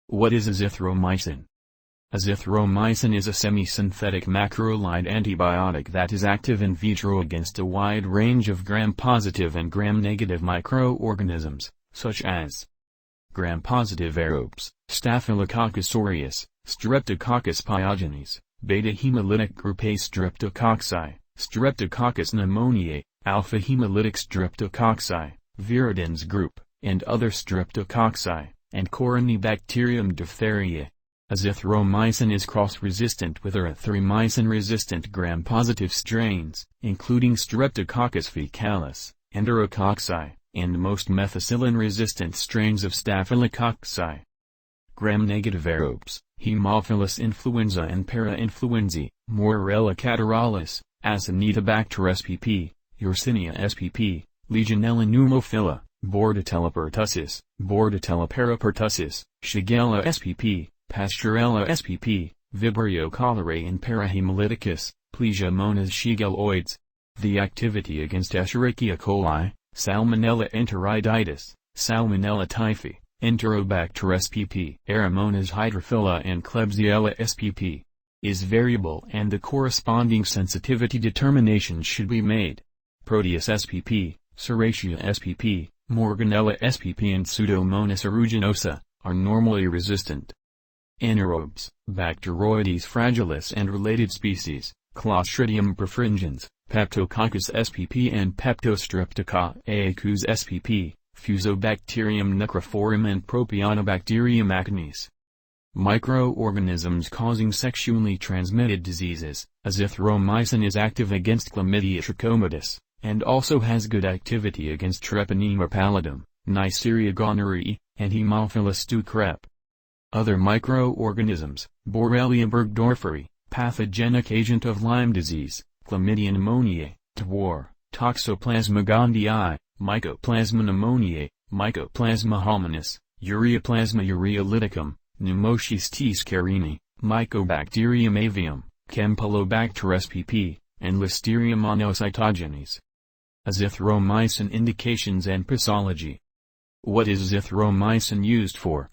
What is azithromycin? Azithromycin is a semi-synthetic macrolide antibiotic that is active in vitro against a wide range of gram-positive and gram-negative microorganisms, such as gram-positive aerobes, Staphylococcus aureus, Streptococcus pyogenes, beta-hemolytic group A streptococci, Streptococcus pneumoniae, alpha-hemolytic streptococci, viridans group, and other streptococci, and Corynebacterium diphtheriae. Azithromycin is cross-resistant with erythromycin-resistant gram-positive strains, including Streptococcus faecalis, Enterococci, and most methicillin-resistant strains of Staphylococci. Gram-negative aerobes, Haemophilus influenza and parainfluenzae, Morella catarrhalis, Acinetobacter spp, Yersinia spp, Legionella pneumophila, Bordetella pertussis, Bordetella parapertussis, Shigella spp, Pasteurella spp, Vibrio cholerae and Parahemolyticus, Plesiomonas shigelloides. The activity against Escherichia coli, Salmonella enteriditis, Salmonella typhi, Enterobacter spp, Aeromonas hydrophila and Klebsiella spp, is variable and the corresponding sensitivity determinations should be made. Proteus spp, Serratia spp, Morganella spp and Pseudomonas aeruginosa, are normally resistant. Anaerobes, Bacteroides fragilis and related species, Clostridium perfringens, Peptococcus spp and Peptostreptococcus spp, Fusobacterium necrophorum and Propionibacterium acnes. Microorganisms causing sexually transmitted diseases. Azithromycin is active against Chlamydia trachomatis, and also has good activity against Treponema pallidum, Neisseria gonorrhoeae, and Haemophilus stauch. Other microorganisms, Borrelia burgdorferi, pathogenic agent of Lyme disease, Chlamydia pneumoniae, TWAR, Toxoplasma gondii, Mycoplasma pneumoniae, Mycoplasma hominis, Ureaplasma ureolyticum, Pneumocystis carini, Mycobacterium avium, Campylobacter spp, and Listeria monocytogenes. Azithromycin indications and posology. What is azithromycin used for?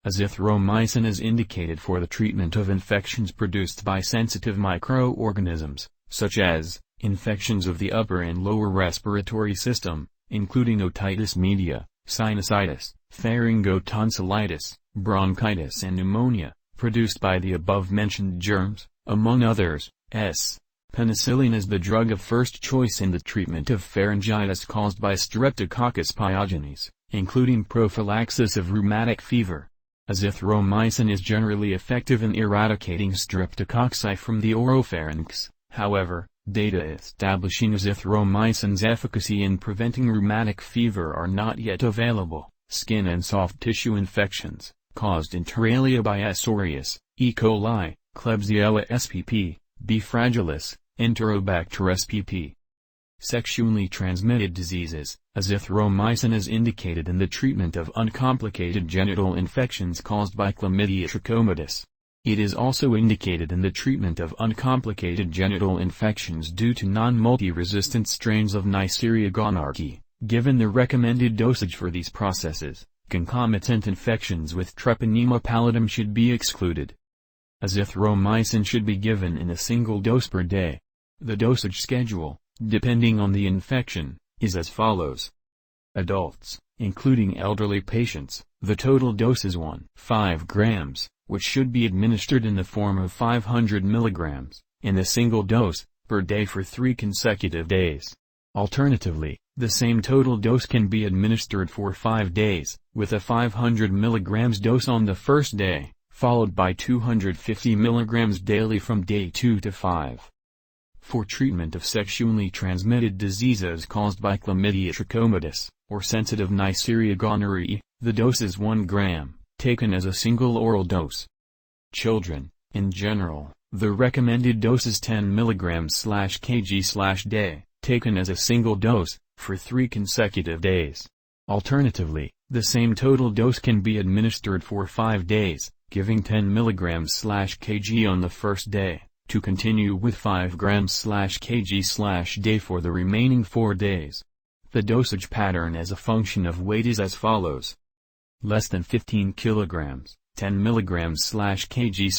Azithromycin is indicated for the treatment of infections produced by sensitive microorganisms, such as infections of the upper and lower respiratory system, including otitis media, sinusitis, pharyngotonsillitis, bronchitis and pneumonia, produced by the above-mentioned germs, among others. Penicillin is the drug of first choice in the treatment of pharyngitis caused by Streptococcus pyogenes, including prophylaxis of rheumatic fever. Azithromycin is generally effective in eradicating streptococci from the oropharynx. However, data establishing azithromycin's efficacy in preventing rheumatic fever are not yet available. Skin and soft tissue infections, caused inter alia by S. aureus, E. coli, Klebsiella spp, B. fragilis, Enterobacter spp. Sexually transmitted diseases. Azithromycin is indicated in the treatment of uncomplicated genital infections caused by Chlamydia trachomatis. It is also indicated in the treatment of uncomplicated genital infections due to non-multi-resistant strains of Neisseria gonorrhoeae. Given the recommended dosage for these processes, concomitant infections with Treponema pallidum should be excluded. Azithromycin should be given in a single dose per day. The dosage schedule, depending on the infection, is as follows. Adults, including elderly patients, the total dose is 1.5 grams, which should be administered in the form of 500 mg, in a single dose, per day for 3 consecutive days. Alternatively, the same total dose can be administered for 5 days, with a 500 mg dose on the first day, followed by 250 mg daily from day 2 to 5. For treatment of sexually transmitted diseases caused by Chlamydia trachomatis, or sensitive Neisseria gonorrhoeae, the dose is 1 gram, taken as a single oral dose. Children, in general, the recommended dose is 10 mg/kg/day, taken as a single dose, for 3 consecutive days. Alternatively, the same total dose can be administered for 5 days, giving 10 mg/kg on the first day, to continue with 5 grams/kg/day for the remaining 4 days. The dosage pattern as a function of weight is as follows. Less than 15 kilograms, 10 mg/kg/day,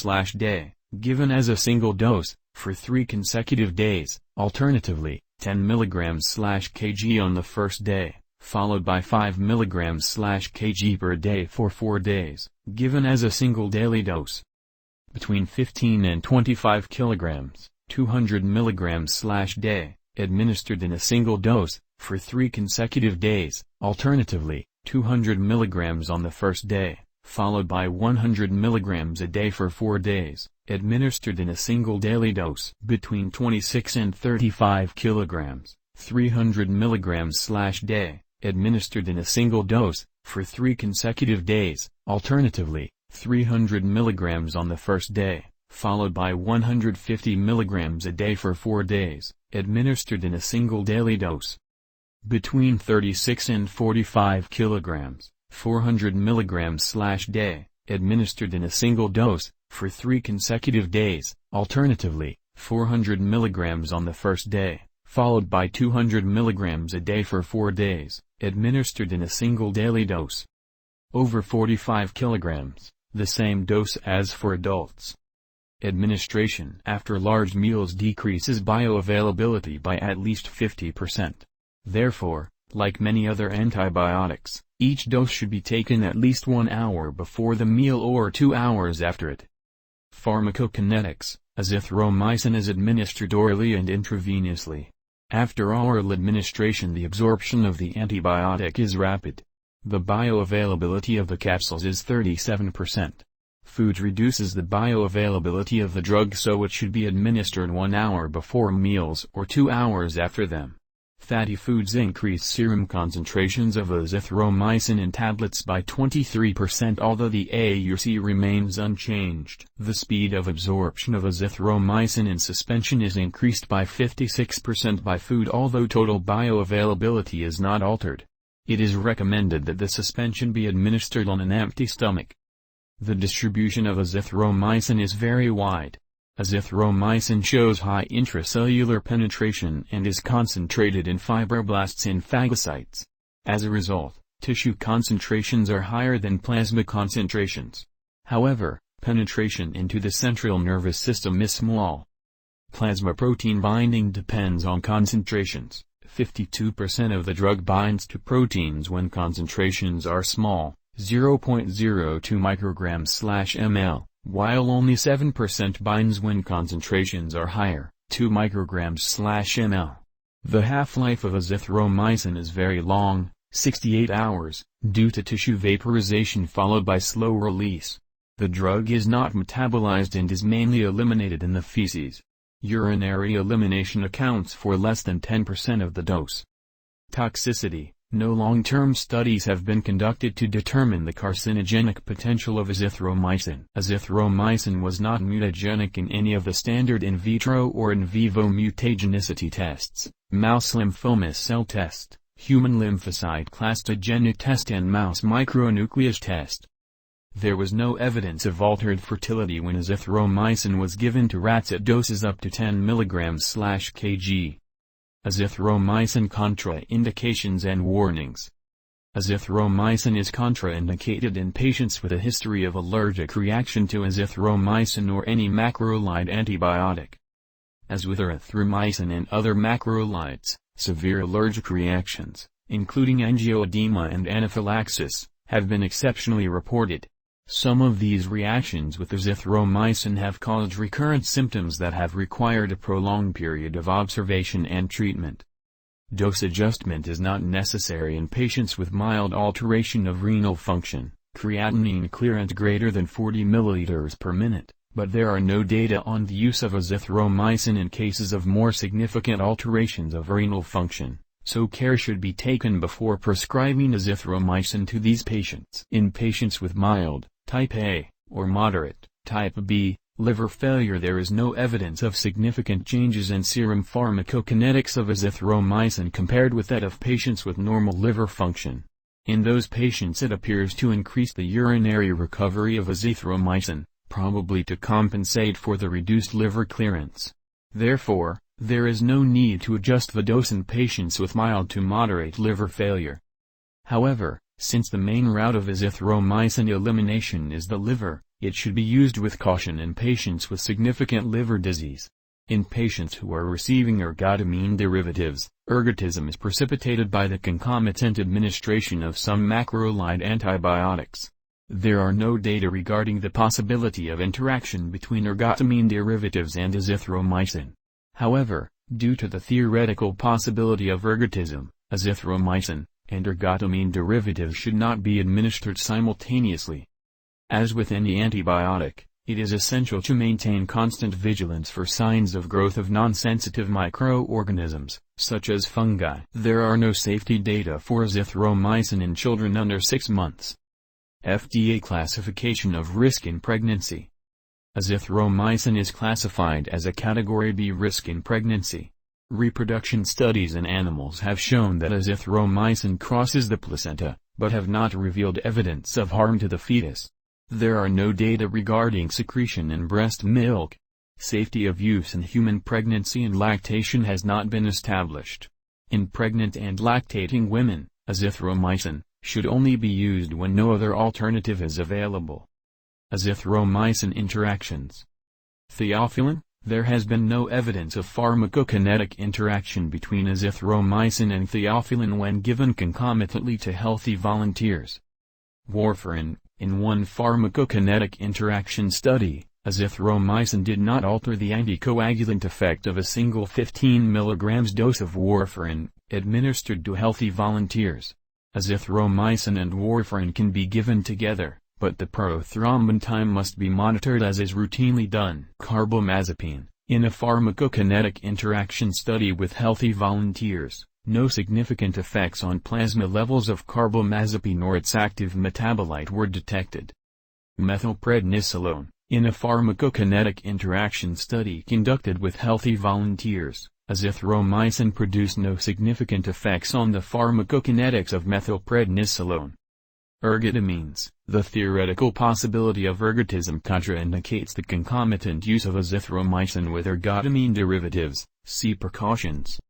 given as a single dose, for 3 consecutive days, alternatively, 10 mg/kg on the first day, followed by 5 mg/kg per day for 4 days, given as a single daily dose. Between 15 and 25 kg, 200 mg/day, administered in a single dose, for 3 consecutive days, alternatively, 200 mg on the first day, followed by 100 mg a day for 4 days, administered in a single daily dose. Between 26 and 35 kg, 300 mg/day, administered in a single dose, for 3 consecutive days, alternatively, 300 mg on the first day, followed by 150 mg a day for 4 days, administered in a single daily dose. Between 36 and 45 kg, 400 mg/day, administered in a single dose, for 3 consecutive days, alternatively, 400 mg on the first day, followed by 200 mg a day for 4 days, administered in a single daily dose. Over 45 kg, the same dose as for adults. Administration after large meals decreases bioavailability by at least 50%. Therefore, like many other antibiotics, each dose should be taken at least 1 hour before the meal or 2 hours after it. Pharmacokinetics: azithromycin is administered orally and intravenously. After oral administration, the absorption of the antibiotic is rapid. The bioavailability of the capsules is 37%. Food reduces the bioavailability of the drug, so it should be administered 1 hour before meals or 2 hours after them. Fatty foods increase serum concentrations of azithromycin in tablets by 23%, although the AUC remains unchanged. The speed of absorption of azithromycin in suspension is increased by 56% by food, although total bioavailability is not altered. It is recommended that the suspension be administered on an empty stomach. The distribution of azithromycin is very wide. Azithromycin shows high intracellular penetration and is concentrated in fibroblasts and phagocytes. As a result, tissue concentrations are higher than plasma concentrations. However, penetration into the central nervous system is small. Plasma protein binding depends on concentrations. 52% of the drug binds to proteins when concentrations are small, 0.02 micrograms/ml. While only 7% binds when concentrations are higher, 2 micrograms/ml. The half-life of azithromycin is very long, 68 hours, due to tissue vaporization followed by slow release. The drug is not metabolized and is mainly eliminated in the feces. Urinary elimination accounts for less than 10% of the dose. Toxicity: no long-term studies have been conducted to determine the carcinogenic potential of azithromycin. Azithromycin was not mutagenic in any of the standard in vitro or in vivo mutagenicity tests, mouse lymphomas cell test, human lymphocyte clastogenic test and mouse micronucleus test. There was no evidence of altered fertility when azithromycin was given to rats at doses up to 10 mg/kg. Azithromycin contraindications and warnings. Azithromycin is contraindicated in patients with a history of allergic reaction to azithromycin or any macrolide antibiotic. As with erythromycin and other macrolides, severe allergic reactions, including angioedema and anaphylaxis, have been exceptionally reported. Some of these reactions with azithromycin have caused recurrent symptoms that have required a prolonged period of observation and treatment. Dose adjustment is not necessary in patients with mild alteration of renal function, creatinine clearance greater than 40 ml per minute, but there are no data on the use of azithromycin in cases of more significant alterations of renal function, so care should be taken before prescribing azithromycin to these patients. In patients with mild, type A, or moderate, type B, liver failure, there is no evidence of significant changes in serum pharmacokinetics of azithromycin compared with that of patients with normal liver function. In those patients it appears to increase the urinary recovery of azithromycin, probably to compensate for the reduced liver clearance. Therefore, there is no need to adjust the dose in patients with mild to moderate liver failure. However, Since the main route of azithromycin elimination is the liver, it should be used with caution in patients with significant liver disease. In patients who are receiving ergotamine derivatives, ergotism is precipitated by the concomitant administration of some macrolide antibiotics. There are no data regarding the possibility of interaction between ergotamine derivatives and azithromycin. However, due to the theoretical possibility of ergotism, azithromycin and ergotamine derivatives should not be administered simultaneously. As with any antibiotic, it is essential to maintain constant vigilance for signs of growth of non-sensitive microorganisms, such as fungi. There are no safety data for azithromycin in children under 6 months. FDA classification of risk in pregnancy. Azithromycin is classified as a Category B risk in pregnancy. Reproduction studies in animals have shown that azithromycin crosses the placenta, but have not revealed evidence of harm to the fetus. There are no data regarding secretion in breast milk. Safety of use in human pregnancy and lactation has not been established. In pregnant and lactating women, azithromycin should only be used when no other alternative is available. Azithromycin interactions. Theophylline. There has been no evidence of pharmacokinetic interaction between azithromycin and theophylline when given concomitantly to healthy volunteers. Warfarin. In one pharmacokinetic interaction study, azithromycin did not alter the anticoagulant effect of a single 15 mg dose of warfarin, administered to healthy volunteers. Azithromycin and warfarin can be given together, but the prothrombin time must be monitored as is routinely done. Carbamazepine. In a pharmacokinetic interaction study with healthy volunteers, no significant effects on plasma levels of carbamazepine or its active metabolite were detected. Methylprednisolone. In a pharmacokinetic interaction study conducted with healthy volunteers, azithromycin produced no significant effects on the pharmacokinetics of methylprednisolone. Ergotamines. The theoretical possibility of ergotism contraindicates the concomitant use of azithromycin with ergotamine derivatives. See precautions.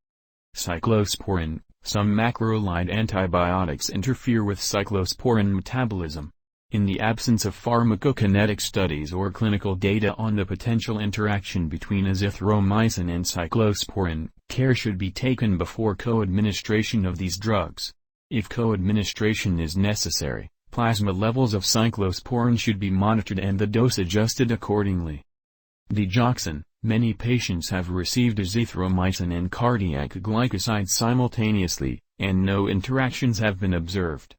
Cyclosporin. Some macrolide antibiotics interfere with cyclosporin metabolism. In the absence of pharmacokinetic studies or clinical data on the potential interaction between azithromycin and cyclosporin, care should be taken before co-administration of these drugs. If co-administration is necessary, plasma levels of cyclosporin should be monitored and the dose adjusted accordingly. Digoxin. Many patients have received azithromycin and cardiac glycosides simultaneously, and no interactions have been observed.